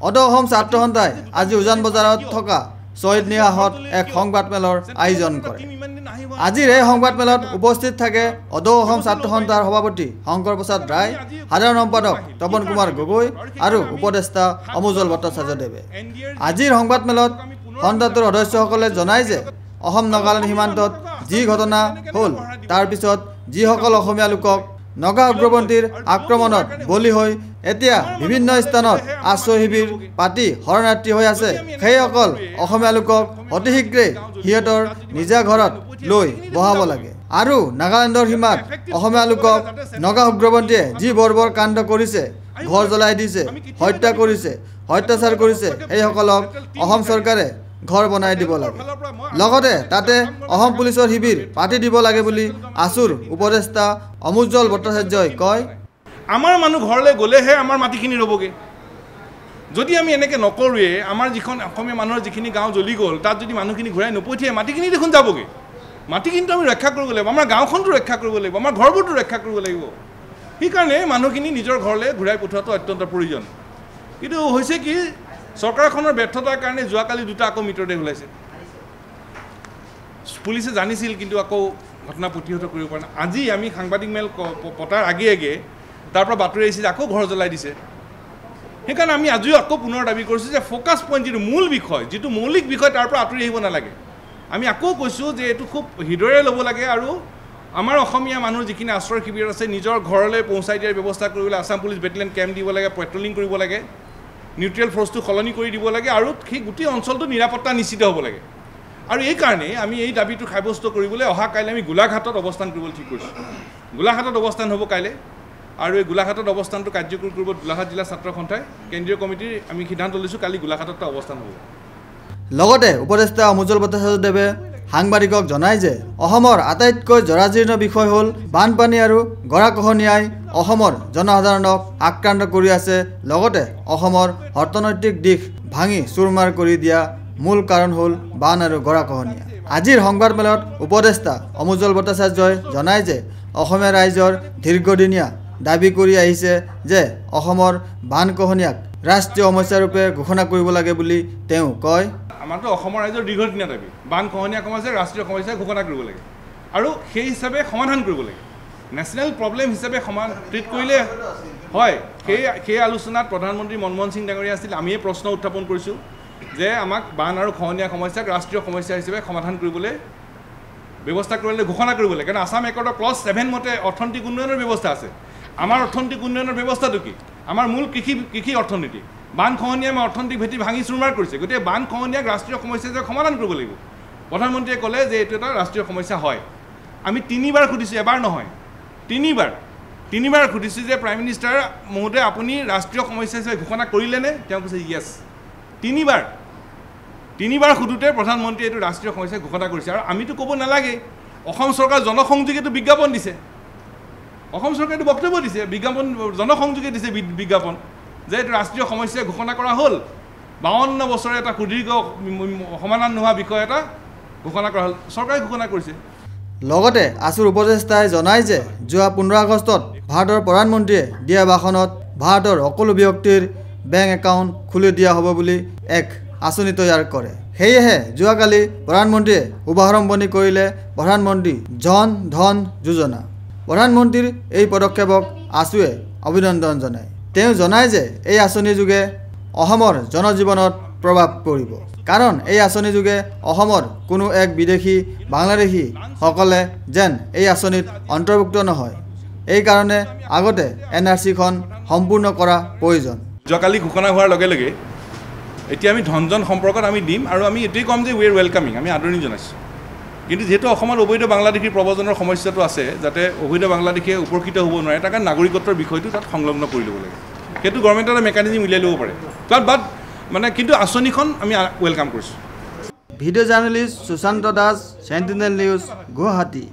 Auto Assam ছাত্ৰ সন্থাই আজি উজান বজাৰত থকা শহীদ নিৱাসত এক সংবাদমেলৰ আয়োজন কৰে। আজিৰ এই সংবাদমেলত উপস্থিত থাকে অটো অসম ছাত্ৰ সন্থাৰ সভাপতি শংকৰ প্ৰসাদ ৰায়, সাধাৰণ সম্পাদক তপন কুমাৰ গগৈ আৰু উপদেষ্টা অমুজল ভট্টাচাৰ্যদেৱে। আজিৰ সংবাদমেলত সন্থাটোৰ সদস্যসকলে জনায় যে অসম নাগালেণ্ড সীমান্তত যি ঘটনা হ'ল তাৰ পিছত যিসকল অসমীয়া লোকক নগা উগ্ৰপন্থীৰ আক্ৰমণত বলি হৈ এতিয়া বিভিন্ন স্থানত আশ্ৰয় শিবিৰ পাতি শৰণাৰ্থী হৈ আছে, সেইসকল অসমীয়া লোকক অতি শীঘ্ৰে সিহঁতৰ নিজা ঘৰত লৈ বহাব লাগে। আৰু নাগালেণ্ডৰ সীমাত অসমীয়া লোকক নগা উগ্ৰপন্থীয়ে যি বৰ্বৰ কাণ্ড কৰিছে, ঘৰ জ্বলাই দিছে, হত্যা কৰিছে, অত্যাচাৰ কৰিছে, সেইসকলক অসম চৰকাৰে ঘৰ বনাই দিব লাগে। লগতে তাতে অসম পুলিচৰ শিবিৰ পাতি দিব লাগে বুলি আছুৰ উপদেষ্টা অমুজল ভট্টাচাৰ্যই কয়। আমাৰ মানুহ ঘৰলৈ গ'লেহে আমাৰ মাটিখিনি ৰ'বগৈ। যদি আমি এনেকৈ নকৰোঁৱে, আমাৰ যিখন অসমীয়া মানুহৰ যিখিনি গাঁও জ্বলি গ'ল তাত যদি মানুহখিনি ঘূৰাই নপঠিয়াই মাটিখিনি দেখোন যাবগৈ। মাটিখিনিতো আমি ৰক্ষা কৰিব লাগিব, আমাৰ গাঁওখনটো ৰক্ষা কৰিব লাগিব, আমাৰ ঘৰবোৰটো ৰক্ষা কৰিব লাগিব। সেইকাৰণে মানুহখিনি নিজৰ ঘৰলৈ ঘূৰাই পঠোৱাটো অত্যন্ত প্ৰয়োজন। কিন্তু হৈছে কি, চৰকাৰখনৰ ব্যৰ্থতাৰ কাৰণে যোৱাকালি দুটা আকৌ মৃতদেহ ওলাইছে। পুলিচে জানিছিল কিন্তু আকৌ ঘটনা প্ৰতিহত কৰিব পৰা নাই। আজি আমি সাংবাদিক মেল পতাৰ আগে তাৰ পৰা বাতৰি আহিছে যে আকৌ ঘৰ জ্বলাই দিছে। সেইকাৰণে আমি আজিও আকৌ পুনৰ দাবী কৰিছোঁ যে ফ'কাছ পইণ্ট যিটো মূল বিষয়, যিটো মৌলিক বিষয়, তাৰ পৰা আঁতৰি আহিব নালাগে। আমি আকৌ কৈছোঁ যে এইটো খুব হৃদয়েৰে ল'ব লাগে আৰু আমাৰ অসমীয়া মানুহৰ যিখিনি আশ্ৰয় শিবিৰ আছে নিজৰ ঘৰলৈ পহুচাই দিয়াৰ ব্যৱস্থা কৰিবলৈ আছাম পুলিচ বেটেলিয়ন কেম্প দিব লাগে, পেট্ৰলিং কৰিব লাগে, নিউট্ৰেল ফ'ৰ্চটো সলনি কৰি দিব লাগে আৰু সেই গোটেই অঞ্চলটো নিৰাপত্তা নিশ্চিত হ'ব লাগে। আৰু এইকাৰণে আমি এই দাবীটো সাব্যস্ত কৰিবলৈ অহা কাইলৈ আমি গোলাঘাটত অৱস্থান কৰিবলৈ ঠিক কৰিছোঁ। গোলাঘাটত অৱস্থান হ'ব কাইলৈ আৰু এই গোলাঘাটত অৱস্থানটো কাৰ্যকৰী কৰিব গোলাঘাট জিলা ছাত্ৰ সন্থাই। কেন্দ্ৰীয় কমিটিৰ আমি সিদ্ধান্ত লৈছোঁ কালি গোলাঘাটত অৱস্থান হ'ব। লগতে উপদেষ্টা অমুজল ভট্টাচাৰ্যদেৱে সাংবাদিকক জনায় যে অসমৰ আটাইতকৈ জৰাজীৰ্ণ বিষয় হ'ল বানপানী আৰু গৰাখহনীয়াই অসমৰ জনসাধাৰণক আক্ৰান্ত কৰি আছে। লগতে অসমৰ অৰ্থনৈতিক দিশ ভাঙি চুৰমাৰ কৰি দিয়া মূল কাৰণ হ'ল বান আৰু গৰাখহনীয়া। আজিৰ সংবাদমেলত উপদেষ্টা অমুজল ভট্টাচাৰ্যই জনায় যে অসমীয়া ৰাইজৰ দীৰ্ঘদিনীয়া দাবী কৰি আহিছে যে অসমৰ বানখহনীয়াক ৰাষ্ট্ৰীয় সমস্যাৰূপে ঘোষণা কৰিব লাগে বুলি তেওঁ কয়। আমাৰতো অসমৰ ৰাইজৰ দীৰ্ঘদিনীয়া দাবী, বানখহনীয়া সমস্যা ৰাষ্ট্ৰীয় সমস্যা ঘোষণা কৰিব লাগে আৰু সেই হিচাপে সমাধান কৰিব লাগে। নেশ্যনেল প্ৰব্লেম হিচাপে ট্ৰিট কৰিলে হয়। সেই আলোচনাত প্ৰধানমন্ত্ৰী মনমোহন সিং ডাঙৰীয়া আছিল। আমিয়ে প্ৰশ্ন উত্থাপন কৰিছোঁ যে আমাক বান আৰু খহনীয়া সমস্যাক ৰাষ্ট্ৰীয় সমস্যা হিচাপে সমাধান কৰিবলৈ ব্যৱস্থা কৰিবলৈ ঘোষণা কৰিব লাগে। কাৰণ আছাম একৰ্ডৰ ক্লজ 7 মতে অৰ্থনৈতিক উন্নয়নৰ ব্যৱস্থা আছে। আমাৰ অৰ্থনৈতিক উন্নয়নৰ ব্যৱস্থাটো কি? আমাৰ মূল কৃষি অৰ্থনীতি। বান খহনীয়াই আমাৰ অৰ্থনৈতিক ভেটি ভাঙি চুৰমাৰ কৰিছে। গতিকে বান খহনীয়াক ৰাষ্ট্ৰীয় সমস্যা হিচাপে সমাধান কৰিব লাগিব। প্ৰধানমন্ত্ৰীয়ে ক'লে যে এইটো এটা ৰাষ্ট্ৰীয় সমস্যা হয়। আমি 3বাৰ সুধিছোঁ, এবাৰ নহয়, 3বাৰ সুধিছোঁ যে প্ৰাইম মিনিষ্টাৰ মহোদয় আপুনি ৰাষ্ট্ৰীয় সমস্যা হিচাপে ঘোষণা কৰিলেনে? তেওঁ কৈছে য়েছ। 3বাৰ সোধোতে প্ৰধানমন্ত্ৰীয়ে এইটো ৰাষ্ট্ৰীয় সমস্যা ঘোষণা কৰিছে। আৰু আমিতো ক'ব নালাগে, অসম চৰকাৰ জনসংযোগেতো বিজ্ঞাপন দিছে, অসম চৰকাৰেতো বক্তব্য দিছে, জনসংযোগে দিছে বিজ্ঞাপন যে এইটো ৰাষ্ট্ৰীয় সমস্যা ঘোষণা কৰা হ'ল। 52 বছৰে এটা সুদীৰ্ঘ সমাধান নোহোৱা বিষয় এটা ঘোষণা কৰা হ'ল, চৰকাৰে ঘোষণা কৰিছে। লগতে আছুৰ উপদেষ্টাই জনায় যে যোৱা 15 আগষ্টত ভাৰতৰ প্ৰধানমন্ত্ৰীয়ে দিয়া ভাষণত ভাৰতৰ সকলো ব্যক্তিৰ বেংক একাউণ্ট খুলি দিয়া হ'ব বুলি এক আঁচনি তৈয়াৰ কৰে। সেয়েহে যোৱাকালি প্ৰধানমন্ত্ৰীয়ে শুভাৰম্ভণি কৰিলে প্ৰধানমন্ত্ৰী জন ধন যোজনা। প্ৰধানমন্ত্ৰীৰ এই পদক্ষেপক আছুৱে অভিনন্দন জনায়। তেওঁ জনায় যে এই আঁচনিৰ যোগে অসমৰ জনজীৱনত প্ৰভাৱ পৰিব। কাৰণ এই আঁচনিৰ যোগে অসমৰ কোনো এক বিদেশী বাংলাদেশীসকলে যেন এই আঁচনিত অন্তৰ্ভুক্ত নহয়, এইকাৰণে আগতে NRCখন সম্পূৰ্ণ কৰা প্ৰয়োজন। যোৱাকালি ঘোষণা হোৱাৰ লগে লগে এতিয়া আমি ধনজন সম্পৰ্কত আমি দিম আৰু আমি এইটোৱেই ক'ম যে উই আৰ ৱেলকামিং, আমি আদৰণি জনাইছোঁ। কিন্তু যিহেতু অসমত অবৈধ বাংলাদেশীৰ প্ৰব্ৰজনৰ সমস্যাটো আছে, যাতে অবৈধ বাংলাদেশীয়ে উপকৃত হ'ব নোৱাৰে, তাৰ কাৰণে নাগৰিকত্বৰ বিষয়টো তাত সংলগ্ন কৰি ল'ব লাগে। সেইটো গভৰ্ণমেণ্টে এটা মেকানিজম উলিয়াই ল'ব পাৰে বাট কিন্তু আঁচনিখন আমি ৱেলকাম কৰিছোঁ। Video' journalist Sushanta Das, Sentinel news, Guwahati.